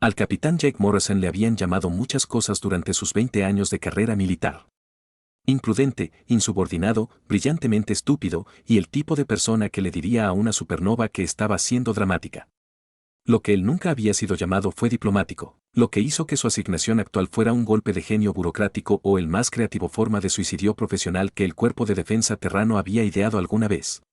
Al capitán Jake Morrison le habían llamado muchas cosas durante sus 20 años de carrera militar. Imprudente, insubordinado, brillantemente estúpido y el tipo de persona que le diría a una supernova que estaba siendo dramática. Lo que él nunca había sido llamado fue diplomático, lo que hizo que su asignación actual fuera un golpe de genio burocrático o el más creativo forma de suicidio profesional que el Cuerpo de Defensa Terrano había ideado alguna vez.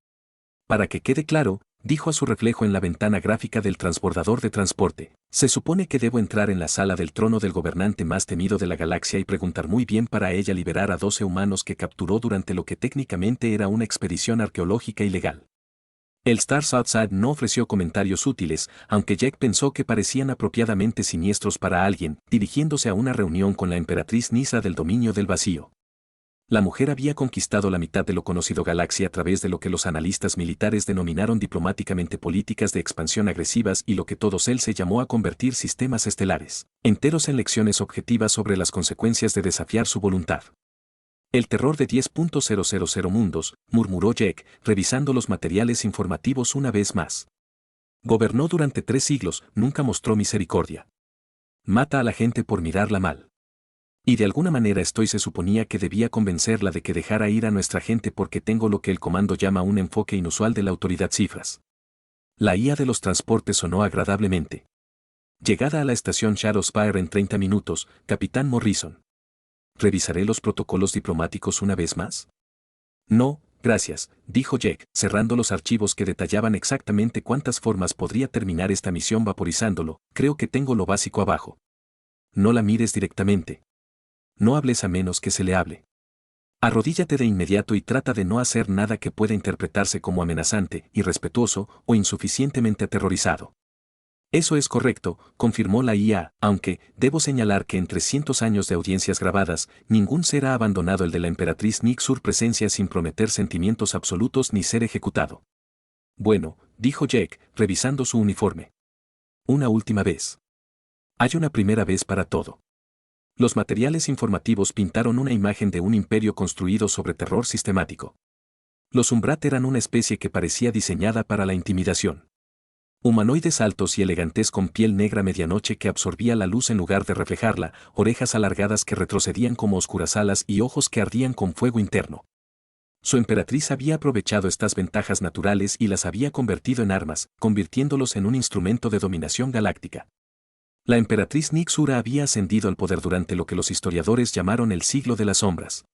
Para que quede claro, dijo a su reflejo en la ventana gráfica del transbordador de transporte, se supone que debo entrar en la sala del trono del gobernante más temido de la galaxia y preguntar muy bien para ella liberar a 12 humanos que capturó durante lo que técnicamente era una expedición arqueológica ilegal. El Stars Outside no ofreció comentarios útiles, aunque Jack pensó que parecían apropiadamente siniestros para alguien, dirigiéndose a una reunión con la emperatriz Nisra del dominio del vacío. La mujer había conquistado la mitad de lo conocido galaxia a través de lo que los analistas militares denominaron diplomáticamente políticas de expansión agresivas y lo que todos él se llamó a convertir sistemas estelares enteros en lecciones objetivas sobre las consecuencias de desafiar su voluntad. El terror de 10.000 mundos, murmuró Jack, revisando los materiales informativos una vez más. Gobernó durante 3 siglos, nunca mostró misericordia. Mata a la gente por mirarla mal. Y de alguna manera se suponía que debía convencerla de que dejara ir a nuestra gente porque tengo lo que el comando llama un enfoque inusual de la autoridad cifras. La IA de los transportes sonó agradablemente. Llegada a la estación Shadowspire en 30 minutos, Capitán Morrison. ¿Revisaré los protocolos diplomáticos una vez más? No, gracias, dijo Jack, cerrando los archivos que detallaban exactamente cuántas formas podría terminar esta misión vaporizándolo, creo que tengo lo básico abajo. No la mires directamente. No hables a menos que se le hable. Arrodíllate de inmediato y trata de no hacer nada que pueda interpretarse como amenazante, irrespetuoso o insuficientemente aterrorizado. Eso es correcto, confirmó la IA, aunque, debo señalar que en 300 años de audiencias grabadas, ningún ser ha abandonado el de la emperatriz Nixur presencia sin prometer sentimientos absolutos ni ser ejecutado. Bueno, dijo Jack, revisando su uniforme. Una última vez. Hay una primera vez para todo. Los materiales informativos pintaron una imagen de un imperio construido sobre terror sistemático. Los Umbrat eran una especie que parecía diseñada para la intimidación. Humanoides altos y elegantes con piel negra medianoche que absorbía la luz en lugar de reflejarla, orejas alargadas que retrocedían como oscuras alas y ojos que ardían con fuego interno. Su emperatriz había aprovechado estas ventajas naturales y las había convertido en armas, convirtiéndolos en un instrumento de dominación galáctica. La emperatriz Nixura había ascendido al poder durante lo que los historiadores llamaron el siglo de las sombras.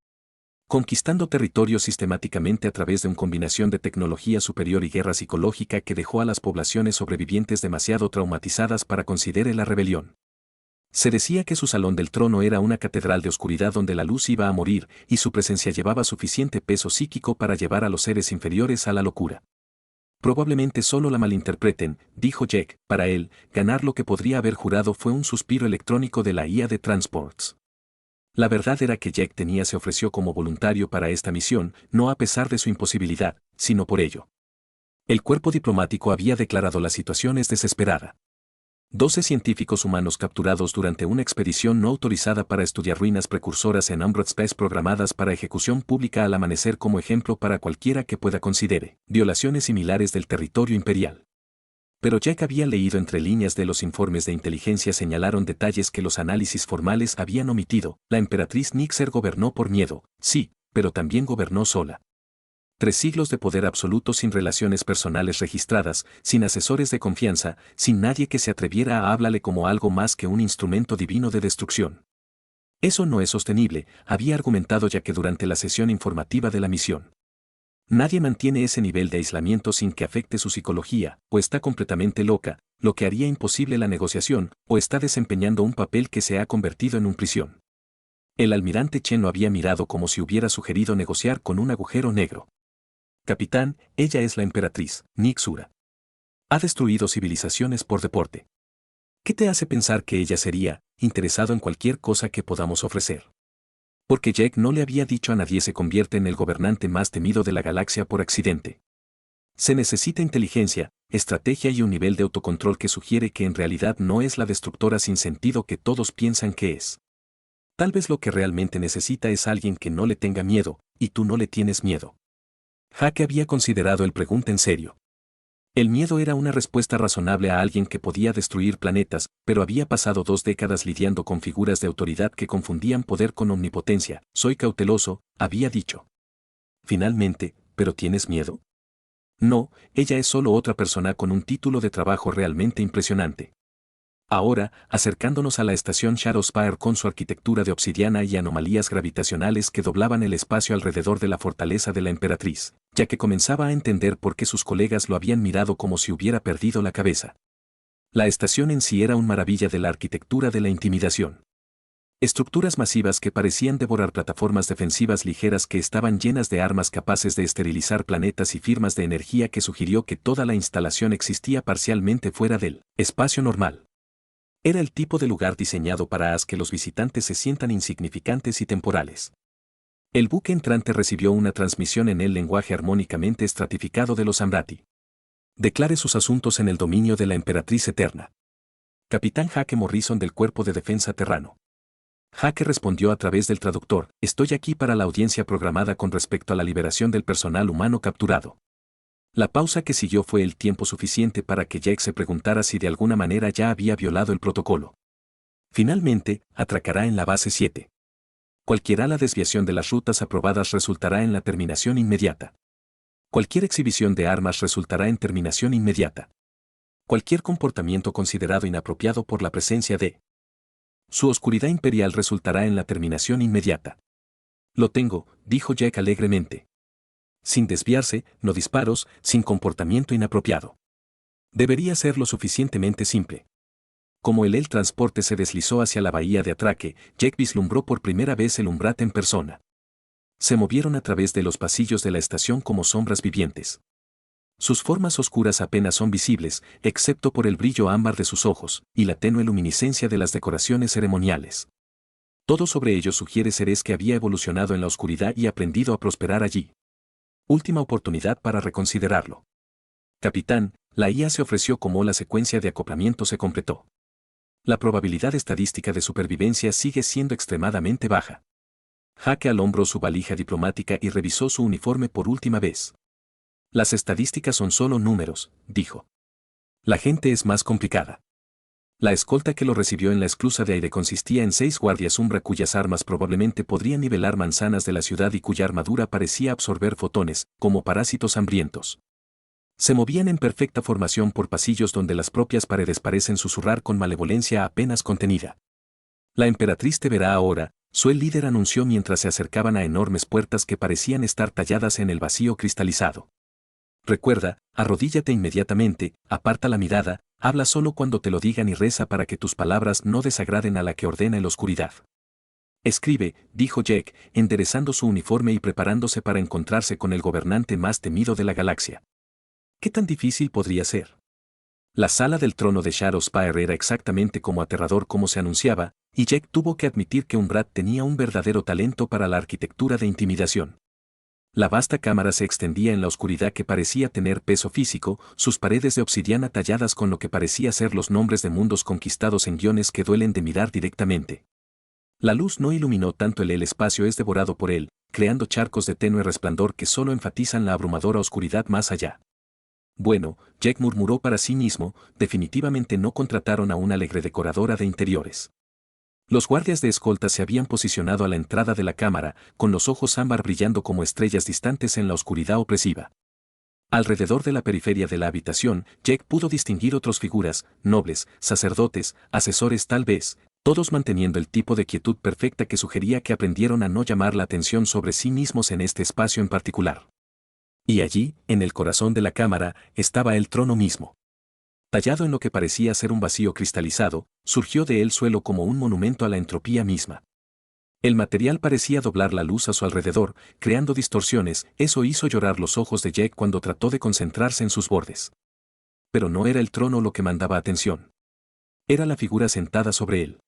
Conquistando territorio sistemáticamente a través de una combinación de tecnología superior y guerra psicológica que dejó a las poblaciones sobrevivientes demasiado traumatizadas para considerar la rebelión. Se decía que su salón del trono era una catedral de oscuridad donde la luz iba a morir y su presencia llevaba suficiente peso psíquico para llevar a los seres inferiores a la locura. Probablemente solo la malinterpreten, dijo Jack, para él, ganar lo que podría haber jurado fue un suspiro electrónico de la IA de Transports. La verdad era que Jack se ofreció como voluntario para esta misión, no a pesar de su imposibilidad, sino por ello. El cuerpo diplomático había declarado la situación es desesperada. 12 científicos humanos capturados durante una expedición no autorizada para estudiar ruinas precursoras en Umbrat Space programadas para ejecución pública al amanecer como ejemplo para cualquiera que pueda considere violaciones similares del territorio imperial. Pero Jack había leído entre líneas de los informes de inteligencia señalaron detalles que los análisis formales habían omitido. La emperatriz Nixer gobernó por miedo, sí, pero también gobernó sola. 3 siglos de poder absoluto sin relaciones personales registradas, sin asesores de confianza, sin nadie que se atreviera a hablarle como algo más que un instrumento divino de destrucción. Eso no es sostenible, había argumentado Jack durante la sesión informativa de la misión. Nadie mantiene ese nivel de aislamiento sin que afecte su psicología, o está completamente loca, lo que haría imposible la negociación, o está desempeñando un papel que se ha convertido en una prisión. El almirante Chen lo había mirado como si hubiera sugerido negociar con un agujero negro. Capitán, ella es la emperatriz, Nixura. Ha destruido civilizaciones por deporte. ¿Qué te hace pensar que ella sería interesado en cualquier cosa que podamos ofrecer? Porque Jack no le había dicho a nadie se convierte en el gobernante más temido de la galaxia por accidente. Se necesita inteligencia, estrategia y un nivel de autocontrol que sugiere que en realidad no es la destructora sin sentido que todos piensan que es. Tal vez lo que realmente necesita es alguien que no le tenga miedo, y tú no le tienes miedo. Jack había considerado el pregunta en serio. El miedo era una respuesta razonable a alguien que podía destruir planetas, pero había pasado 2 décadas lidiando con figuras de autoridad que confundían poder con omnipotencia. Soy cauteloso, había dicho. Finalmente, ¿pero tienes miedo? No, ella es solo otra persona con un título de trabajo realmente impresionante. Ahora, acercándonos a la estación Shadowspire con su arquitectura de obsidiana y anomalías gravitacionales que doblaban el espacio alrededor de la fortaleza de la emperatriz, ya que comenzaba a entender por qué sus colegas lo habían mirado como si hubiera perdido la cabeza. La estación en sí era una maravilla de la arquitectura de la intimidación. Estructuras masivas que parecían devorar plataformas defensivas ligeras que estaban llenas de armas capaces de esterilizar planetas y firmas de energía que sugirió que toda la instalación existía parcialmente fuera del espacio normal. Era el tipo de lugar diseñado para que los visitantes se sientan insignificantes y temporales. El buque entrante recibió una transmisión en el lenguaje armónicamente estratificado de los Amrati. Declare sus asuntos en el dominio de la Emperatriz Eterna. Capitán Jake Morrison del Cuerpo de Defensa Terrano. Jake respondió a través del traductor, estoy aquí para la audiencia programada con respecto a la liberación del personal humano capturado. La pausa que siguió fue el tiempo suficiente para que Jake se preguntara si de alguna manera ya había violado el protocolo. Finalmente, atracará en la base 7. Cualquiera la desviación de las rutas aprobadas resultará en la terminación inmediata. Cualquier exhibición de armas resultará en terminación inmediata. Cualquier comportamiento considerado inapropiado por la presencia de su oscuridad imperial resultará en la terminación inmediata. Lo tengo, dijo Jake alegremente. Sin desviarse, no disparos, sin comportamiento inapropiado. Debería ser lo suficientemente simple. Como el transporte se deslizó hacia la bahía de atraque, Jake vislumbró por primera vez el Umbrat en persona. Se movieron a través de los pasillos de la estación como sombras vivientes. Sus formas oscuras apenas son visibles, excepto por el brillo ámbar de sus ojos y la tenue luminiscencia de las decoraciones ceremoniales. Todo sobre ellos sugiere seres que había evolucionado en la oscuridad y aprendido a prosperar allí. Última oportunidad para reconsiderarlo. Capitán, la IA se ofreció como la secuencia de acoplamiento se completó. La probabilidad estadística de supervivencia sigue siendo extremadamente baja. Jake alombró su valija diplomática y revisó su uniforme por última vez. Las estadísticas son solo números, dijo. La gente es más complicada. La escolta que lo recibió en la esclusa de aire consistía en 6 guardias Umbra cuyas armas probablemente podrían nivelar manzanas de la ciudad y cuya armadura parecía absorber fotones, como parásitos hambrientos. Se movían en perfecta formación por pasillos donde las propias paredes parecen susurrar con malevolencia apenas contenida. La emperatriz te verá ahora, su el líder anunció mientras se acercaban a enormes puertas que parecían estar talladas en el vacío cristalizado. Recuerda, arrodíllate inmediatamente, aparta la mirada, habla solo cuando te lo digan y reza para que tus palabras no desagraden a la que ordena en la oscuridad. Escribe, dijo Jake, enderezando su uniforme y preparándose para encontrarse con el gobernante más temido de la galaxia. ¿Qué tan difícil podría ser? La sala del trono de Shadowspire era exactamente como aterrador como se anunciaba, y Jake tuvo que admitir que Umbrat tenía un verdadero talento para la arquitectura de intimidación. La vasta cámara se extendía en la oscuridad que parecía tener peso físico, sus paredes de obsidiana talladas con lo que parecía ser los nombres de mundos conquistados en guiones que duelen de mirar directamente. La luz no iluminó tanto el espacio es devorado por él, creando charcos de tenue resplandor que solo enfatizan la abrumadora oscuridad más allá. Bueno, Jake murmuró para sí mismo, definitivamente no contrataron a una alegre decoradora de interiores. Los guardias de escolta se habían posicionado a la entrada de la cámara, con los ojos ámbar brillando como estrellas distantes en la oscuridad opresiva. Alrededor de la periferia de la habitación, Jake pudo distinguir otras figuras, nobles, sacerdotes, asesores tal vez, todos manteniendo el tipo de quietud perfecta que sugería que aprendieron a no llamar la atención sobre sí mismos en este espacio en particular. Y allí, en el corazón de la cámara, estaba el trono mismo. Tallado en lo que parecía ser un vacío cristalizado, surgió de él suelo como un monumento a la entropía misma. El material parecía doblar la luz a su alrededor, creando distorsiones, eso hizo llorar los ojos de Jake cuando trató de concentrarse en sus bordes. Pero no era el trono lo que mandaba atención. Era la figura sentada sobre él.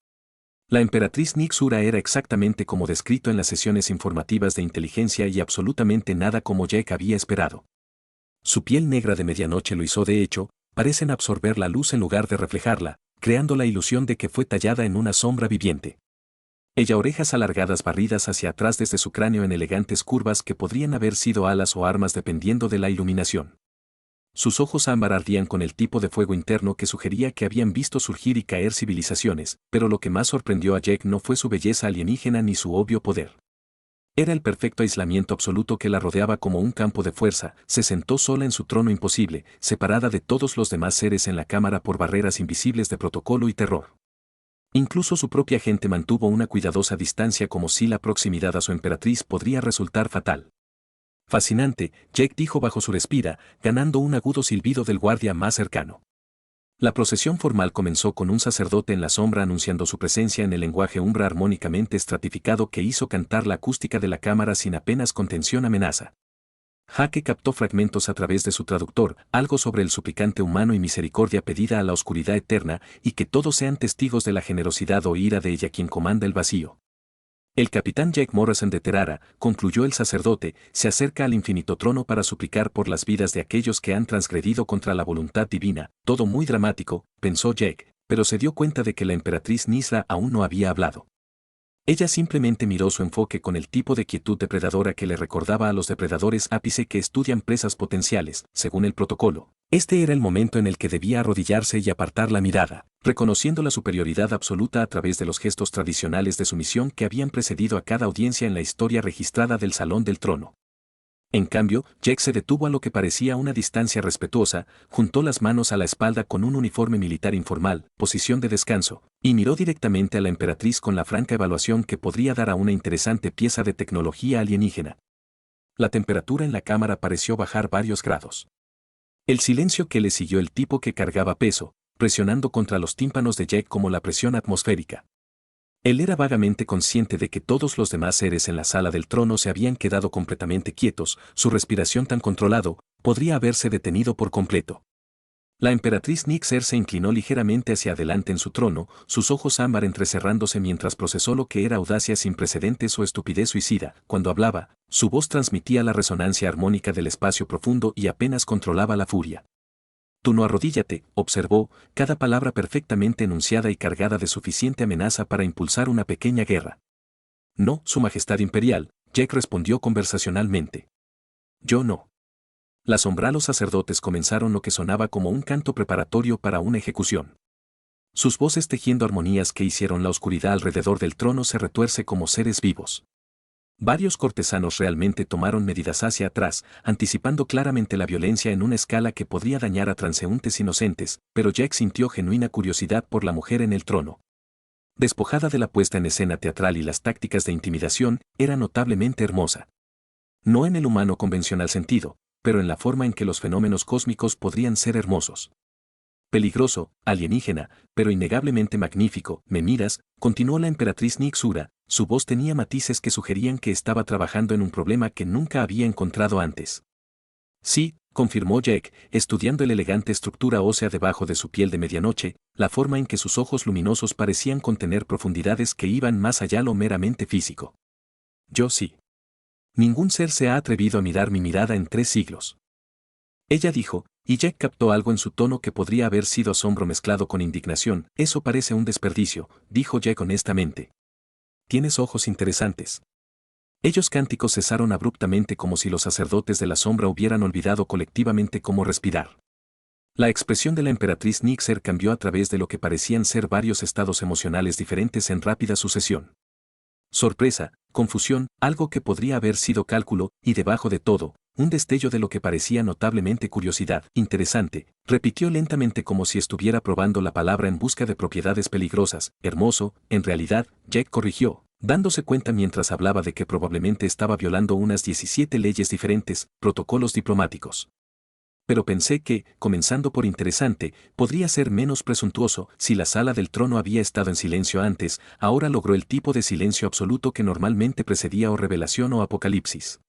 La emperatriz Nixura era exactamente como descrito en las sesiones informativas de inteligencia y absolutamente nada como Jake había esperado. Su piel negra de medianoche lo hizo de hecho, parecen absorber la luz en lugar de reflejarla, creando la ilusión de que fue tallada en una sombra viviente. Ella orejas alargadas barridas hacia atrás desde su cráneo en elegantes curvas que podrían haber sido alas o armas dependiendo de la iluminación. Sus ojos ámbar ardían con el tipo de fuego interno que sugería que habían visto surgir y caer civilizaciones, pero lo que más sorprendió a Jack no fue su belleza alienígena ni su obvio poder. Era el perfecto aislamiento absoluto que la rodeaba como un campo de fuerza. Se sentó sola en su trono imposible, separada de todos los demás seres en la cámara por barreras invisibles de protocolo y terror. Incluso su propia gente mantuvo una cuidadosa distancia como si la proximidad a su emperatriz podría resultar fatal. Fascinante, Jack dijo bajo su respira, ganando un agudo silbido del guardia más cercano. La procesión formal comenzó con un sacerdote en la sombra anunciando su presencia en el lenguaje umbra armónicamente estratificado que hizo cantar la acústica de la cámara sin apenas contención amenaza. Jake captó fragmentos a través de su traductor, algo sobre el suplicante humano y misericordia pedida a la oscuridad eterna, y que todos sean testigos de la generosidad o ira de ella quien comanda el vacío. El capitán Jack Morrison de Terara, concluyó el sacerdote, se acerca al infinito trono para suplicar por las vidas de aquellos que han transgredido contra la voluntad divina. Todo muy dramático, pensó Jack, pero se dio cuenta de que la emperatriz Nisra aún no había hablado. Ella simplemente miró su enfoque con el tipo de quietud depredadora que le recordaba a los depredadores ápice que estudian presas potenciales, según el protocolo. Este era el momento en el que debía arrodillarse y apartar la mirada, reconociendo la superioridad absoluta a través de los gestos tradicionales de sumisión que habían precedido a cada audiencia en la historia registrada del Salón del Trono. En cambio, Jack se detuvo a lo que parecía una distancia respetuosa, juntó las manos a la espalda con un uniforme militar informal, posición de descanso, y miró directamente a la emperatriz con la franca evaluación que podría dar a una interesante pieza de tecnología alienígena. La temperatura en la cámara pareció bajar varios grados. El silencio que le siguió el tipo que cargaba peso, presionando contra los tímpanos de Jack como la presión atmosférica. Él era vagamente consciente de que todos los demás seres en la sala del trono se habían quedado completamente quietos, su respiración tan controlado, podría haberse detenido por completo. La emperatriz Nixer se inclinó ligeramente hacia adelante en su trono, sus ojos ámbar entrecerrándose mientras procesó lo que era audacia sin precedentes o estupidez suicida. Cuando hablaba, su voz transmitía la resonancia armónica del espacio profundo y apenas controlaba la furia. Tú no arrodíllate, observó, cada palabra perfectamente enunciada y cargada de suficiente amenaza para impulsar una pequeña guerra. No, Su Majestad Imperial, Jack respondió conversacionalmente. Yo no. La sombralos sacerdotes comenzaron lo que sonaba como un canto preparatorio para una ejecución. Sus voces tejiendo armonías que hicieron la oscuridad alrededor del trono se retuerce como seres vivos. Varios cortesanos realmente tomaron medidas hacia atrás, anticipando claramente la violencia en una escala que podría dañar a transeúntes inocentes, pero Jack sintió genuina curiosidad por la mujer en el trono. Despojada de la puesta en escena teatral y las tácticas de intimidación, era notablemente hermosa. No en el humano convencional sentido, pero en la forma en que los fenómenos cósmicos podrían ser hermosos. Peligroso, alienígena, pero innegablemente magnífico. ¿Me miras?, continuó la emperatriz Nixura, su voz tenía matices que sugerían que estaba trabajando en un problema que nunca había encontrado antes. Sí, confirmó Jack, estudiando la elegante estructura ósea debajo de su piel de medianoche, la forma en que sus ojos luminosos parecían contener profundidades que iban más allá lo meramente físico. Yo sí. Ningún ser se ha atrevido a mirar mi mirada en 3 siglos. Ella dijo, y Jack captó algo en su tono que podría haber sido asombro mezclado con indignación. Eso parece un desperdicio, dijo Jack honestamente. Tienes ojos interesantes. Ellos cánticos cesaron abruptamente como si los sacerdotes de la sombra hubieran olvidado colectivamente cómo respirar. La expresión de la emperatriz Nixer cambió a través de lo que parecían ser varios estados emocionales diferentes en rápida sucesión. Sorpresa, confusión, algo que podría haber sido cálculo, y debajo de todo, un destello de lo que parecía notablemente curiosidad. Interesante, repitió lentamente como si estuviera probando la palabra en busca de propiedades peligrosas. Hermoso, en realidad, Jack corrigió, dándose cuenta mientras hablaba de que probablemente estaba violando unas 17 leyes diferentes, protocolos diplomáticos. Pero pensé que, comenzando por interesante, podría ser menos presuntuoso. Si la sala del trono había estado en silencio antes, ahora logró el tipo de silencio absoluto que normalmente precedía o revelación o apocalipsis.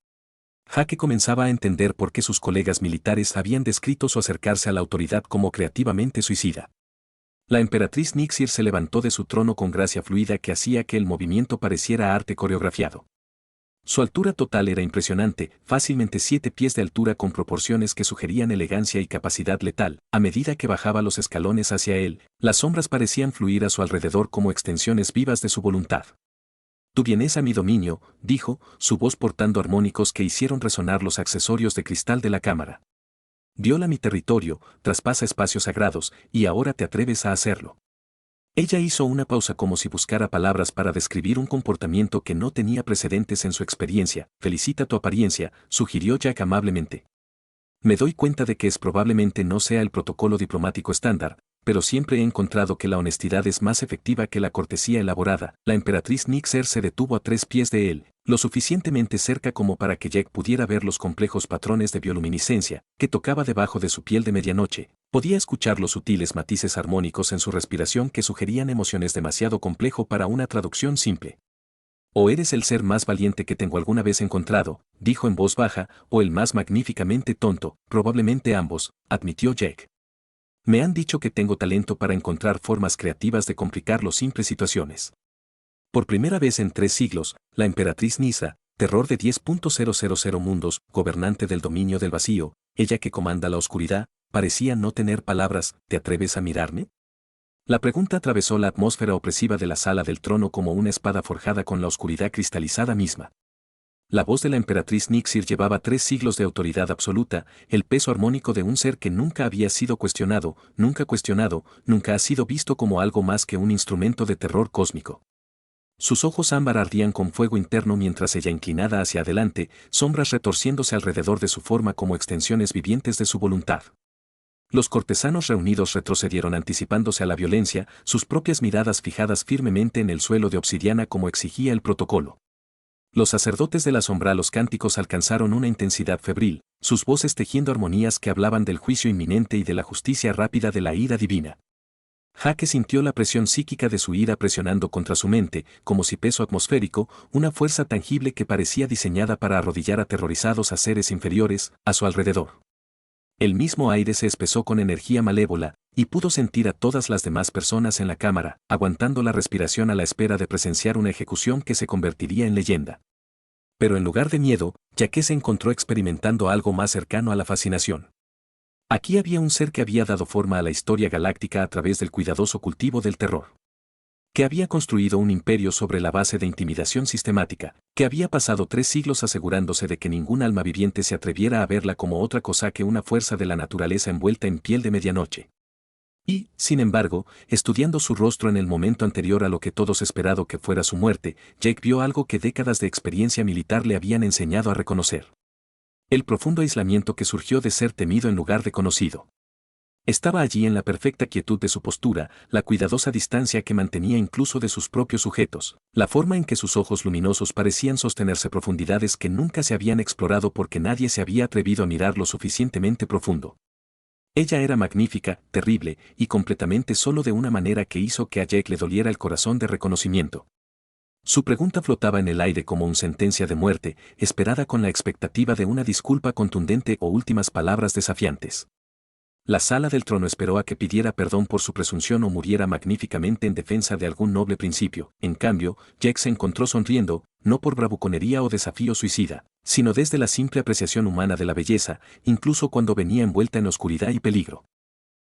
Jake comenzaba a entender por qué sus colegas militares habían descrito su acercarse a la autoridad como creativamente suicida. La emperatriz Nixir se levantó de su trono con gracia fluida que hacía que el movimiento pareciera arte coreografiado. Su altura total era impresionante, fácilmente 7 pies de altura con proporciones que sugerían elegancia y capacidad letal. A medida que bajaba los escalones hacia él, las sombras parecían fluir a su alrededor como extensiones vivas de su voluntad. Tú vienes a mi dominio, dijo, su voz portando armónicos que hicieron resonar los accesorios de cristal de la cámara. Viola mi territorio, traspasa espacios sagrados, y ahora te atreves a hacerlo. Ella hizo una pausa como si buscara palabras para describir un comportamiento que no tenía precedentes en su experiencia. Felicita tu apariencia, sugirió Jack amablemente. Me doy cuenta de que probablemente no sea el protocolo diplomático estándar, pero siempre he encontrado que la honestidad es más efectiva que la cortesía elaborada. La emperatriz Nixer se detuvo a 3 pies de él, lo suficientemente cerca como para que Jack pudiera ver los complejos patrones de bioluminiscencia que tocaba debajo de su piel de medianoche. Podía escuchar los sutiles matices armónicos en su respiración que sugerían emociones demasiado complejo para una traducción simple. O eres el ser más valiente que tengo alguna vez encontrado, dijo en voz baja, o el más magníficamente tonto, probablemente ambos, admitió Jack. Me han dicho que tengo talento para encontrar formas creativas de complicar los simples situaciones. Por primera vez en 3 siglos, la emperatriz Nisa, terror de 10.000 mundos, gobernante del dominio del vacío, ella que comanda la oscuridad, parecía no tener palabras. ¿Te atreves a mirarme? La pregunta atravesó la atmósfera opresiva de la sala del trono como una espada forjada con la oscuridad cristalizada misma. La voz de la emperatriz Nixir llevaba 3 siglos de autoridad absoluta, el peso armónico de un ser que nunca había sido cuestionado, nunca ha sido visto como algo más que un instrumento de terror cósmico. Sus ojos ámbar ardían con fuego interno mientras ella inclinada hacia adelante, sombras retorciéndose alrededor de su forma como extensiones vivientes de su voluntad. Los cortesanos reunidos retrocedieron anticipándose a la violencia, sus propias miradas fijadas firmemente en el suelo de obsidiana como exigía el protocolo. Los sacerdotes de la sombra, los cánticos alcanzaron una intensidad febril, sus voces tejiendo armonías que hablaban del juicio inminente y de la justicia rápida de la ira divina. Jaque sintió la presión psíquica de su ira presionando contra su mente, como si peso atmosférico, una fuerza tangible que parecía diseñada para arrodillar aterrorizados a seres inferiores, a su alrededor. El mismo aire se espesó con energía malévola, y pudo sentir a todas las demás personas en la cámara, aguantando la respiración a la espera de presenciar una ejecución que se convertiría en leyenda. Pero en lugar de miedo, Jaque se encontró experimentando algo más cercano a la fascinación. Aquí había un ser que había dado forma a la historia galáctica a través del cuidadoso cultivo del terror. Que había construido un imperio sobre la base de intimidación sistemática, que había pasado 3 siglos asegurándose de que ningún alma viviente se atreviera a verla como otra cosa que una fuerza de la naturaleza envuelta en piel de medianoche. Y, sin embargo, estudiando su rostro en el momento anterior a lo que todos esperado que fuera su muerte, Jake vio algo que décadas de experiencia militar le habían enseñado a reconocer. El profundo aislamiento que surgió de ser temido en lugar de conocido. Estaba allí en la perfecta quietud de su postura, la cuidadosa distancia que mantenía incluso de sus propios sujetos, la forma en que sus ojos luminosos parecían sostenerse profundidades que nunca se habían explorado porque nadie se había atrevido a mirar lo suficientemente profundo. Ella era magnífica, terrible, y completamente solo de una manera que hizo que a Jake le doliera el corazón de reconocimiento. Su pregunta flotaba en el aire como una sentencia de muerte, esperada con la expectativa de una disculpa contundente o últimas palabras desafiantes. La sala del trono esperó a que pidiera perdón por su presunción o muriera magníficamente en defensa de algún noble principio. En cambio, Jack se encontró sonriendo, no por bravuconería o desafío suicida, sino desde la simple apreciación humana de la belleza, incluso cuando venía envuelta en oscuridad y peligro.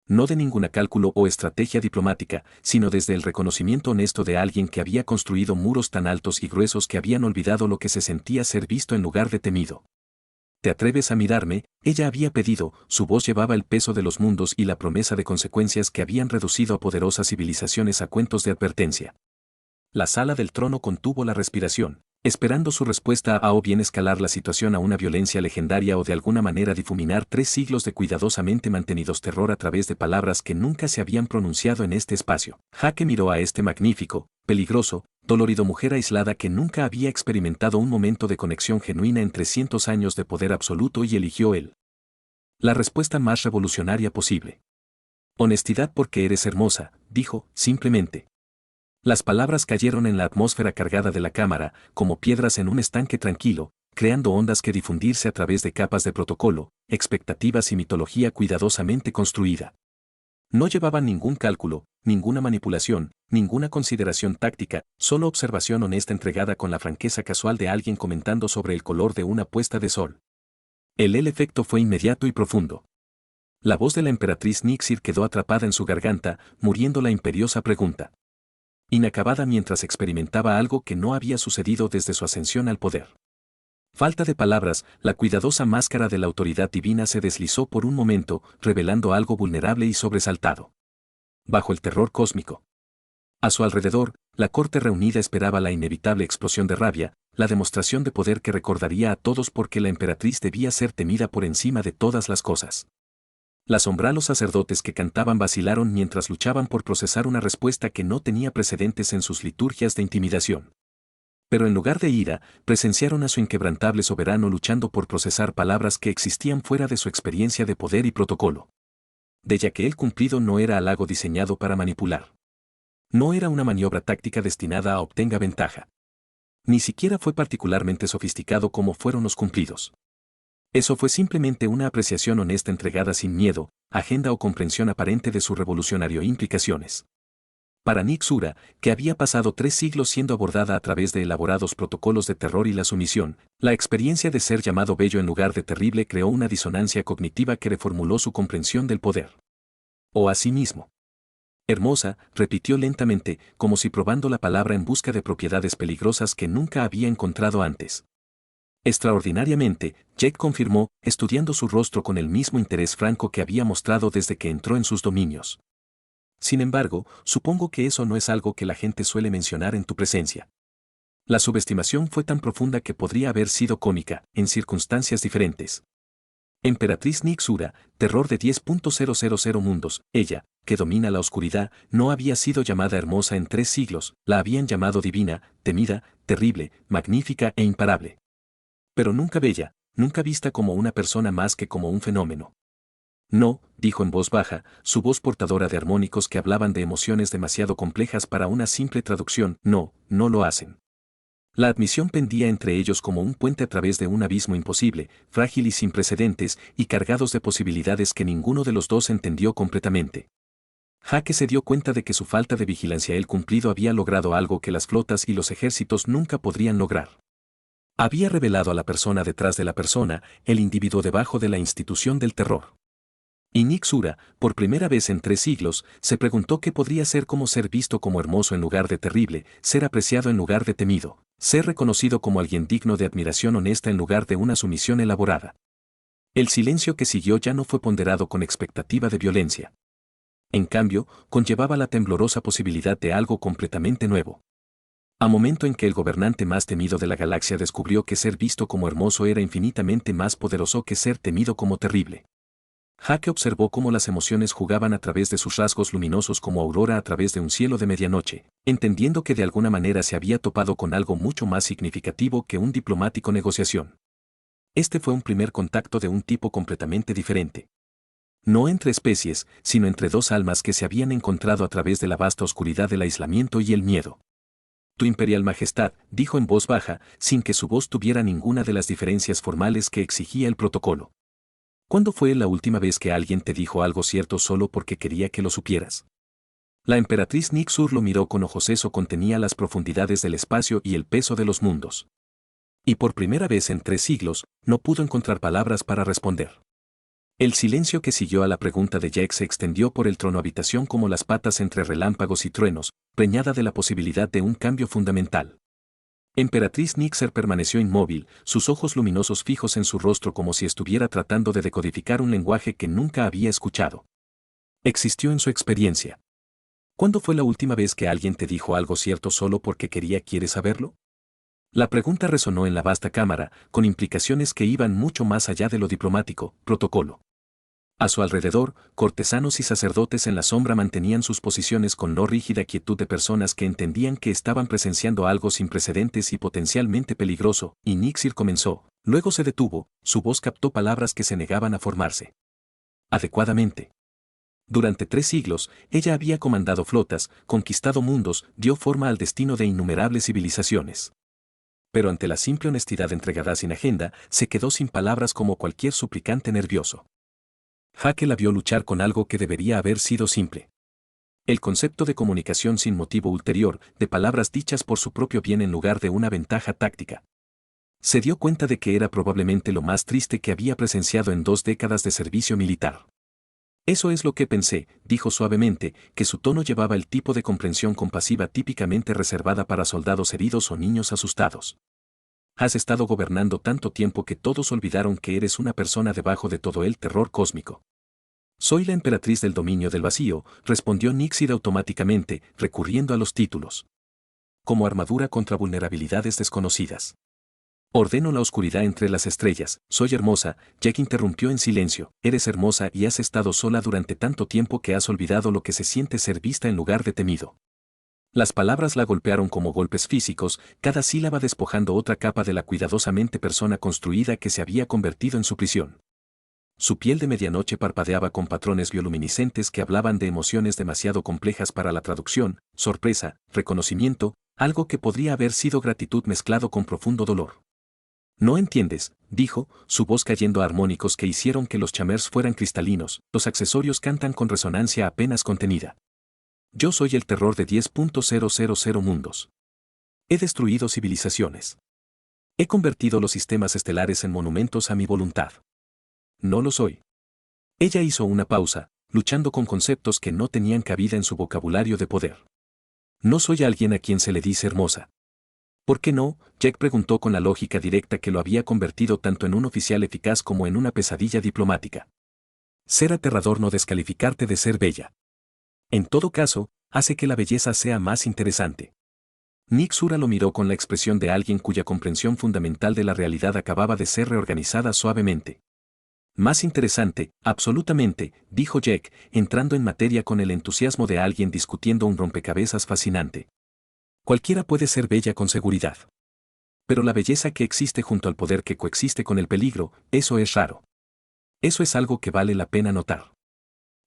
No de ninguna cálculo o estrategia diplomática, sino desde el reconocimiento honesto de alguien que había construido muros tan altos y gruesos que habían olvidado lo que se sentía ser visto en lugar de temido. ¿Te atreves a mirarme? Ella había pedido, su voz llevaba el peso de los mundos y la promesa de consecuencias que habían reducido a poderosas civilizaciones a cuentos de advertencia. La sala del trono contuvo la respiración, esperando su respuesta a o bien escalar la situación a una violencia legendaria o de alguna manera difuminar 3 siglos de cuidadosamente mantenidos terror a través de palabras que nunca se habían pronunciado en este espacio. Jaque miró a este magnífico, peligroso, dolorido mujer aislada que nunca había experimentado un momento de conexión genuina en 300 años de poder absoluto y eligió él. La respuesta más revolucionaria posible. Honestidad porque eres hermosa, dijo, simplemente. Las palabras cayeron en la atmósfera cargada de la cámara, como piedras en un estanque tranquilo, creando ondas que difundirse a través de capas de protocolo, expectativas y mitología cuidadosamente construida. No llevaban ningún cálculo, ninguna manipulación, ninguna consideración táctica, solo observación honesta entregada con la franqueza casual de alguien comentando sobre el color de una puesta de sol. El efecto fue inmediato y profundo. La voz de la emperatriz Nixir quedó atrapada en su garganta, muriendo la imperiosa pregunta. Inacabada mientras experimentaba algo que no había sucedido desde su ascensión al poder. Falta de palabras, la cuidadosa máscara de la autoridad divina se deslizó por un momento, revelando algo vulnerable y sobresaltado. Bajo el terror cósmico. A su alrededor, la corte reunida esperaba la inevitable explosión de rabia, la demostración de poder que recordaría a todos por qué la emperatriz debía ser temida por encima de todas las cosas. Las sombralos sacerdotes que cantaban vacilaron mientras luchaban por procesar una respuesta que no tenía precedentes en sus liturgias de intimidación. Pero en lugar de ira, presenciaron a su inquebrantable soberano luchando por procesar palabras que existían fuera de su experiencia de poder y protocolo. De ya que el cumplido no era halago diseñado para manipular. No era una maniobra táctica destinada a obtenga ventaja. Ni siquiera fue particularmente sofisticado como fueron los cumplidos. Eso fue simplemente una apreciación honesta entregada sin miedo, agenda o comprensión aparente de su revolucionario implicaciones. Para Nick Sura, que había pasado 3 siglos siendo abordada a través de elaborados protocolos de terror y la sumisión, la experiencia de ser llamado bello en lugar de terrible creó una disonancia cognitiva que reformuló su comprensión del poder. O asimismo. Hermosa, repitió lentamente, como si probando la palabra en busca de propiedades peligrosas que nunca había encontrado antes. Extraordinariamente, Jake confirmó, estudiando su rostro con el mismo interés franco que había mostrado desde que entró en sus dominios. Sin embargo, supongo que eso no es algo que la gente suele mencionar en tu presencia. La subestimación fue tan profunda que podría haber sido cómica, en circunstancias diferentes. Emperatriz Nick Sura, terror de 10.000 mundos, ella, que domina la oscuridad, no había sido llamada hermosa en 3 siglos, la habían llamado divina, temida, terrible, magnífica e imparable. Pero nunca bella, nunca vista como una persona más que como un fenómeno. No, dijo en voz baja, su voz portadora de armónicos que hablaban de emociones demasiado complejas para una simple traducción, no, no lo hacen. La admisión pendía entre ellos como un puente a través de un abismo imposible, frágil y sin precedentes, y cargados de posibilidades que ninguno de los dos entendió completamente. Jake se dio cuenta de que su falta de vigilancia el cumplido había logrado algo que las flotas y los ejércitos nunca podrían lograr. Había revelado a la persona detrás de la persona, el individuo debajo de la institución del terror. Y Nick Sura, por primera vez en 3 siglos, se preguntó qué podría ser como ser visto como hermoso en lugar de terrible, ser apreciado en lugar de temido, ser reconocido como alguien digno de admiración honesta en lugar de una sumisión elaborada. El silencio que siguió ya no fue ponderado con expectativa de violencia. En cambio, conllevaba la temblorosa posibilidad de algo completamente nuevo. A momento en que el gobernante más temido de la galaxia descubrió que ser visto como hermoso era infinitamente más poderoso que ser temido como terrible. Jake observó cómo las emociones jugaban a través de sus rasgos luminosos como aurora a través de un cielo de medianoche, entendiendo que de alguna manera se había topado con algo mucho más significativo que un diplomático negociación. Este fue un primer contacto de un tipo completamente diferente. No entre especies, sino entre 2 almas que se habían encontrado a través de la vasta oscuridad del aislamiento y el miedo. Tu imperial majestad, dijo en voz baja, sin que su voz tuviera ninguna de las diferencias formales que exigía el protocolo. ¿Cuándo fue la última vez que alguien te dijo algo cierto solo porque quería que lo supieras? La emperatriz Nick Sur lo miró con ojos. Eso contenía las profundidades del espacio y el peso de los mundos. Y por primera vez en 3 siglos, no pudo encontrar palabras para responder. El silencio que siguió a la pregunta de Jake se extendió por el trono habitación como las patas entre relámpagos y truenos, preñada de la posibilidad de un cambio fundamental. Emperatriz Nixer permaneció inmóvil, sus ojos luminosos fijos en su rostro como si estuviera tratando de decodificar un lenguaje que nunca había escuchado. Existió en su experiencia. ¿Cuándo fue la última vez que alguien te dijo algo cierto solo porque ¿quieres saberlo? La pregunta resonó en la vasta cámara, con implicaciones que iban mucho más allá de lo diplomático, protocolo. A su alrededor, cortesanos y sacerdotes en la sombra mantenían sus posiciones con no rígida quietud de personas que entendían que estaban presenciando algo sin precedentes y potencialmente peligroso, y Nixir comenzó, luego se detuvo, su voz captó palabras que se negaban a formarse. Adecuadamente. Durante 3 siglos, ella había comandado flotas, conquistado mundos, dio forma al destino de innumerables civilizaciones. Pero ante la simple honestidad entregada sin agenda, se quedó sin palabras como cualquier suplicante nervioso. Jake la vio luchar con algo que debería haber sido simple. El concepto de comunicación sin motivo ulterior, de palabras dichas por su propio bien en lugar de una ventaja táctica. Se dio cuenta de que era probablemente lo más triste que había presenciado en 2 décadas de servicio militar. Eso es lo que pensé, dijo suavemente, que su tono llevaba el tipo de comprensión compasiva típicamente reservada para soldados heridos o niños asustados. has estado gobernando tanto tiempo que todos olvidaron que eres una persona debajo de todo el terror cósmico. Soy la emperatriz del dominio del vacío, respondió Nixid automáticamente, recurriendo a los títulos. Como armadura contra vulnerabilidades desconocidas. Ordeno la oscuridad entre las estrellas, soy hermosa, Jack interrumpió en silencio, eres hermosa y has estado sola durante tanto tiempo que has olvidado lo que se siente ser vista en lugar de temido. Las palabras la golpearon como golpes físicos, cada sílaba despojando otra capa de la cuidadosamente persona construida que se había convertido en su prisión. Su piel de medianoche parpadeaba con patrones bioluminiscentes que hablaban de emociones demasiado complejas para la traducción, sorpresa, reconocimiento, algo que podría haber sido gratitud mezclado con profundo dolor. No entiendes, dijo, su voz cayendo a armónicos que hicieron que los chamers fueran cristalinos, los accesorios cantan con resonancia apenas contenida. Yo soy el terror de 10.000 mundos. He destruido civilizaciones. He convertido los sistemas estelares en monumentos a mi voluntad. No lo soy. Ella hizo una pausa, luchando con conceptos que no tenían cabida en su vocabulario de poder. No soy alguien a quien se le dice hermosa. ¿Por qué no? Jack preguntó con la lógica directa que lo había convertido tanto en un oficial eficaz como en una pesadilla diplomática. Ser aterrador no descalificarte de ser bella. En todo caso, hace que la belleza sea más interesante. Nick Sura lo miró con la expresión de alguien cuya comprensión fundamental de la realidad acababa de ser reorganizada suavemente. Más interesante, absolutamente, dijo Jack, entrando en materia con el entusiasmo de alguien discutiendo un rompecabezas fascinante. Cualquiera puede ser bella con seguridad. Pero la belleza que existe junto al poder que coexiste con el peligro, eso es raro. Eso es algo que vale la pena notar.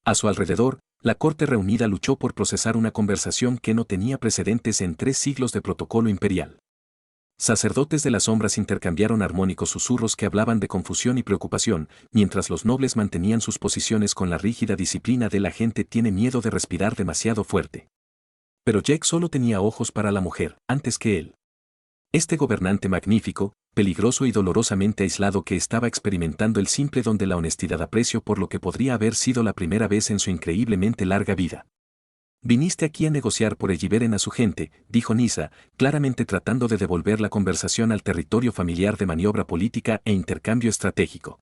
A su alrededor, la corte reunida luchó por procesar una conversación que no tenía precedentes en 3 siglos de protocolo imperial. Sacerdotes de las sombras intercambiaron armónicos susurros que hablaban de confusión y preocupación, mientras los nobles mantenían sus posiciones con la rígida disciplina de la gente tiene miedo de respirar demasiado fuerte. Pero Jack solo tenía ojos para la mujer, antes que él. Este gobernante magnífico, peligroso y dolorosamente aislado que estaba experimentando el simple don de la honestidad aprecio por lo que podría haber sido la primera vez en su increíblemente larga vida. Viniste aquí a negociar por Elliberen a su gente, dijo Nisa, claramente tratando de devolver la conversación al territorio familiar de maniobra política e intercambio estratégico.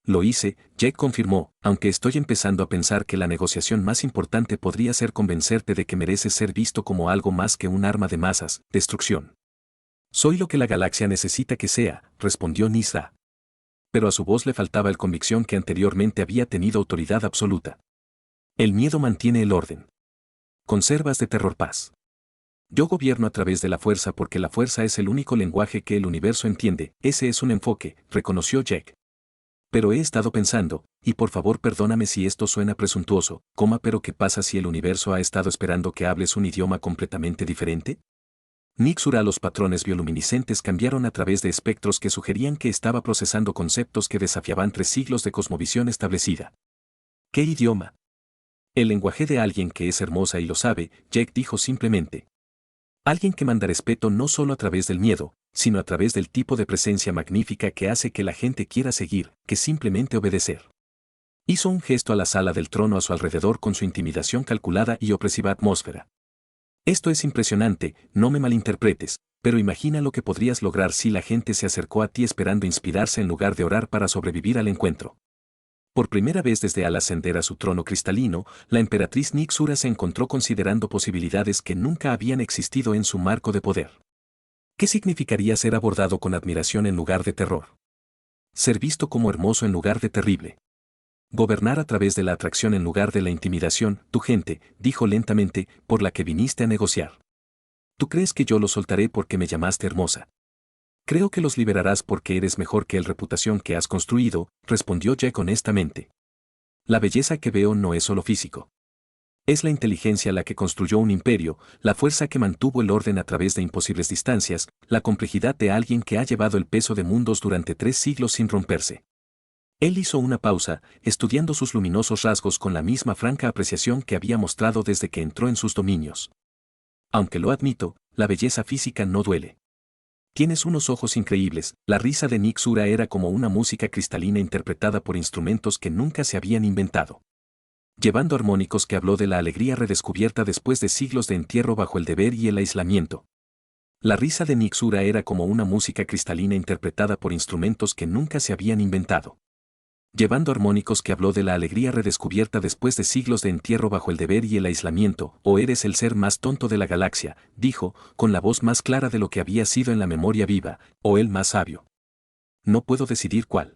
Lo hice, Jack confirmó, aunque estoy empezando a pensar que la negociación más importante podría ser convencerte de que mereces ser visto como algo más que un arma de masas, destrucción. Soy lo que la galaxia necesita que sea, respondió Nisa. Pero a su voz le faltaba el convicción que anteriormente había tenido autoridad absoluta. El miedo mantiene el orden. Conservas de terror paz. Yo gobierno a través de la fuerza porque la fuerza es el único lenguaje que el universo entiende, ese es un enfoque, reconoció Jack. Pero he estado pensando, y por favor perdóname si esto suena presuntuoso, pero ¿qué pasa si el universo ha estado esperando que hables un idioma completamente diferente? Nixura los patrones bioluminiscentes cambiaron a través de espectros que sugerían que estaba procesando conceptos que desafiaban 3 siglos de cosmovisión establecida. ¿Qué idioma? El lenguaje de alguien que es hermosa y lo sabe, Jack dijo simplemente. Alguien que manda respeto no solo a través del miedo, sino a través del tipo de presencia magnífica que hace que la gente quiera seguir, que simplemente obedecer. Hizo un gesto a la sala del trono a su alrededor con su intimidación calculada y opresiva atmósfera. Esto es impresionante, no me malinterpretes, pero imagina lo que podrías lograr si la gente se acercó a ti esperando inspirarse en lugar de orar para sobrevivir al encuentro. Por primera vez desde al ascender a su trono cristalino, la emperatriz Nixura se encontró considerando posibilidades que nunca habían existido en su marco de poder. ¿Qué significaría ser abordado con admiración en lugar de terror? Ser visto como hermoso en lugar de terrible. Gobernar a través de la atracción en lugar de la intimidación, tu gente, dijo lentamente, por la que viniste a negociar. ¿Tú crees que yo los soltaré porque me llamaste hermosa? Creo que los liberarás porque eres mejor que la reputación que has construido, respondió Jack honestamente. La belleza que veo no es solo físico. Es la inteligencia la que construyó un imperio, la fuerza que mantuvo el orden a través de imposibles distancias, la complejidad de alguien que ha llevado el peso de mundos durante 3 siglos sin romperse. Él hizo una pausa, estudiando sus luminosos rasgos con la misma franca apreciación que había mostrado desde que entró en sus dominios. Aunque lo admito, la belleza física no duele. Tienes unos ojos increíbles, la risa de Nixura era como una música cristalina interpretada por instrumentos que nunca se habían inventado. Llevando armónicos que habló de la alegría redescubierta después de siglos de entierro bajo el deber y el aislamiento. La risa de Nixura era como una música cristalina interpretada por instrumentos que nunca se habían inventado. Llevando armónicos que habló de la alegría redescubierta después de siglos de entierro bajo el deber y el aislamiento, o eres el ser más tonto de la galaxia, dijo, con la voz más clara de lo que había sido en la memoria viva, o el más sabio. No puedo decidir cuál.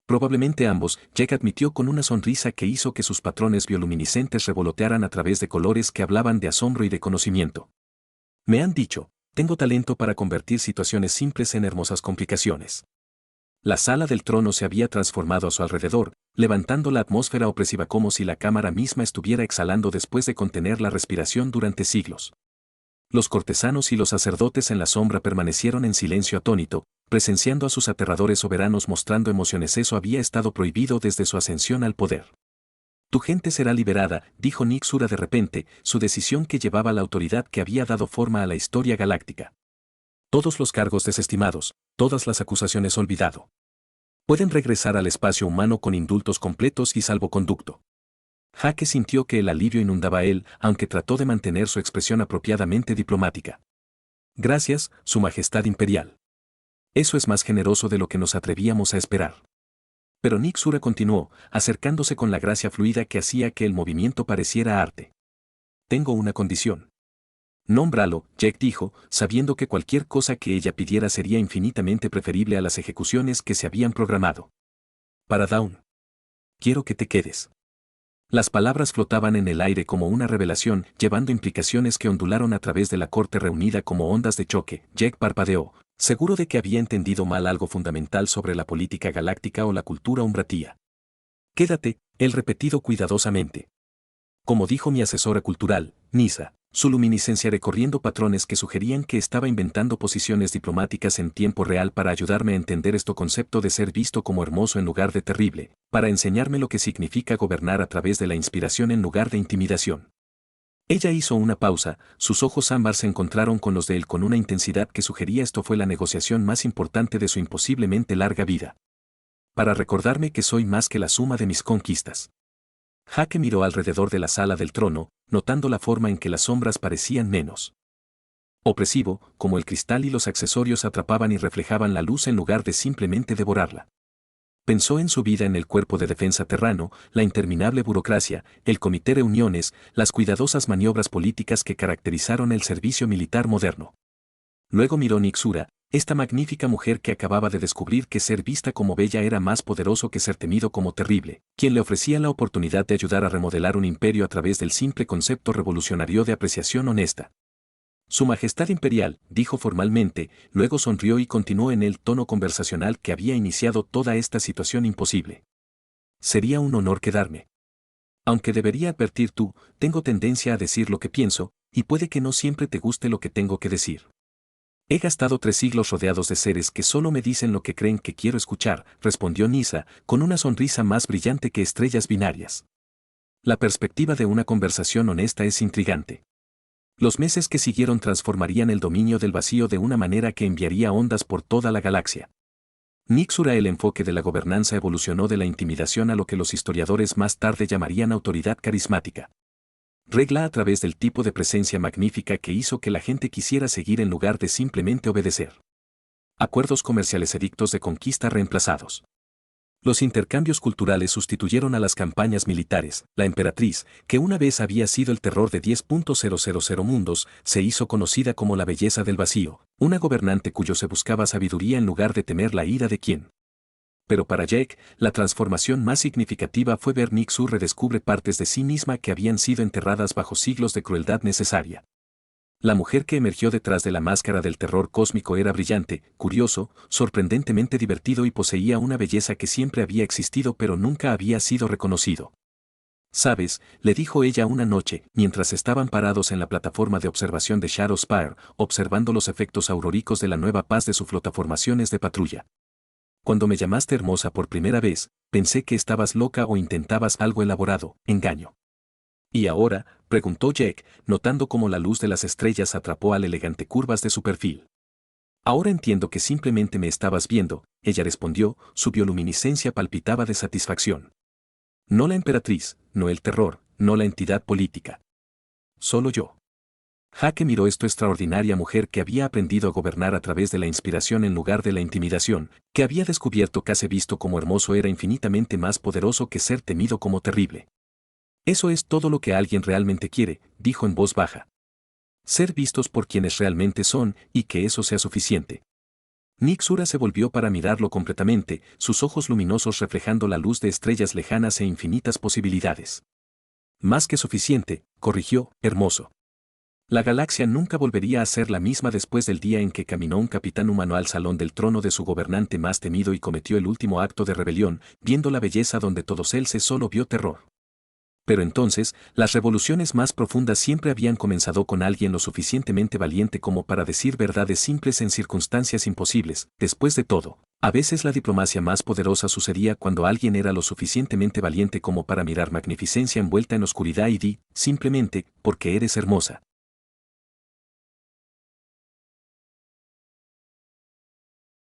Probablemente ambos, Jack admitió con una sonrisa que hizo que sus patrones bioluminiscentes revolotearan a través de colores que hablaban de asombro y de conocimiento. Me han dicho, tengo talento para convertir situaciones simples en hermosas complicaciones. La sala del trono se había transformado a su alrededor, levantando la atmósfera opresiva como si la cámara misma estuviera exhalando después de contener la respiración durante siglos. Los cortesanos y los sacerdotes en la sombra permanecieron en silencio atónito, presenciando a sus aterradores soberanos mostrando emociones. Eso había estado prohibido desde su ascensión al poder. Tu gente será liberada, dijo Nixura de repente, su decisión que llevaba la autoridad que había dado forma a la historia galáctica. Todos los cargos desestimados, todas las acusaciones olvidado. Pueden regresar al espacio humano con indultos completos y salvoconducto. Jake sintió que el alivio inundaba a él, aunque trató de mantener su expresión apropiadamente diplomática. Gracias, Su Majestad Imperial. Eso es más generoso de lo que nos atrevíamos a esperar. Pero Nixura continuó, acercándose con la gracia fluida que hacía que el movimiento pareciera arte. Tengo una condición. Nómbralo, Jack dijo, sabiendo que cualquier cosa que ella pidiera sería infinitamente preferible a las ejecuciones que se habían programado. Para Dawn. Quiero que te quedes. Las palabras flotaban en el aire como una revelación, llevando implicaciones que ondularon a través de la corte reunida como ondas de choque. Jack parpadeó, seguro de que había entendido mal algo fundamental sobre la política galáctica o la cultura umbratía. Quédate, él repetido cuidadosamente. Como dijo mi asesora cultural, Nisa, su luminiscencia recorriendo patrones que sugerían que estaba inventando posiciones diplomáticas en tiempo real para ayudarme a entender este concepto de ser visto como hermoso en lugar de terrible, para enseñarme lo que significa gobernar a través de la inspiración en lugar de intimidación. Ella hizo una pausa, sus ojos ámbar se encontraron con los de él con una intensidad que sugería esto fue la negociación más importante de su imposiblemente larga vida. Para recordarme que soy más que la suma de mis conquistas. Jake miró alrededor de la sala del trono, notando la forma en que las sombras parecían menos opresivo, como el cristal y los accesorios atrapaban y reflejaban la luz en lugar de simplemente devorarla. Pensó en su vida en el cuerpo de defensa terrano, la interminable burocracia, el comité de reuniones, las cuidadosas maniobras políticas que caracterizaron el servicio militar moderno. Luego miró Nixura, esta magnífica mujer que acababa de descubrir que ser vista como bella era más poderoso que ser temido como terrible, quien le ofrecía la oportunidad de ayudar a remodelar un imperio a través del simple concepto revolucionario de apreciación honesta. Su Majestad Imperial, dijo formalmente, luego sonrió y continuó en el tono conversacional que había iniciado toda esta situación imposible. Sería un honor quedarme. Aunque debería advertir tú, tengo tendencia a decir lo que pienso, y puede que no siempre te guste lo que tengo que decir. He gastado 3 siglos rodeados de seres que solo me dicen lo que creen que quiero escuchar, respondió Nisa, con una sonrisa más brillante que estrellas binarias. La perspectiva de una conversación honesta es intrigante. Los meses que siguieron transformarían el dominio del vacío de una manera que enviaría ondas por toda la galaxia. Nixura el enfoque de la gobernanza evolucionó de la intimidación a lo que los historiadores más tarde llamarían autoridad carismática. Regla a través del tipo de presencia magnífica que hizo que la gente quisiera seguir en lugar de simplemente obedecer. Acuerdos comerciales edictos de conquista reemplazados. Los intercambios culturales sustituyeron a las campañas militares. La emperatriz, que una vez había sido el terror de 10.000 mundos, se hizo conocida como la belleza del vacío, una gobernante cuyo se buscaba sabiduría en lugar de temer la ira de quien. Pero para Jake, la transformación más significativa fue ver Nixur redescubre partes de sí misma que habían sido enterradas bajo siglos de crueldad necesaria. La mujer que emergió detrás de la máscara del terror cósmico era brillante, curioso, sorprendentemente divertido y poseía una belleza que siempre había existido pero nunca había sido reconocido. ¿Sabes?, le dijo ella una noche, mientras estaban parados en la plataforma de observación de Shadow Spire, observando los efectos auróricos de la nueva paz de su flotaformaciones de patrulla. Cuando me llamaste hermosa por primera vez, pensé que estabas loca o intentabas algo elaborado, engaño. ¿Y ahora?, preguntó Jack, notando cómo la luz de las estrellas atrapó al elegante curvas de su perfil. Ahora entiendo que simplemente me estabas viendo, ella respondió, su bioluminiscencia palpitaba de satisfacción. No la emperatriz, no el terror, no la entidad política. Solo yo. Jake miró esta extraordinaria mujer que había aprendido a gobernar a través de la inspiración en lugar de la intimidación, que había descubierto que ser visto como hermoso era infinitamente más poderoso que ser temido como terrible. Eso es todo lo que alguien realmente quiere, dijo en voz baja. Ser vistos por quienes realmente son y que eso sea suficiente. Nick Sura se volvió para mirarlo completamente, sus ojos luminosos reflejando la luz de estrellas lejanas e infinitas posibilidades. Más que suficiente, corrigió, hermoso. La galaxia nunca volvería a ser la misma después del día en que caminó un capitán humano al salón del trono de su gobernante más temido y cometió el último acto de rebelión, viendo la belleza donde todos él se solo vio terror. Pero entonces, las revoluciones más profundas siempre habían comenzado con alguien lo suficientemente valiente como para decir verdades simples en circunstancias imposibles. Después de todo, a veces la diplomacia más poderosa sucedía cuando alguien era lo suficientemente valiente como para mirar magnificencia envuelta en oscuridad y di, simplemente, porque eres hermosa.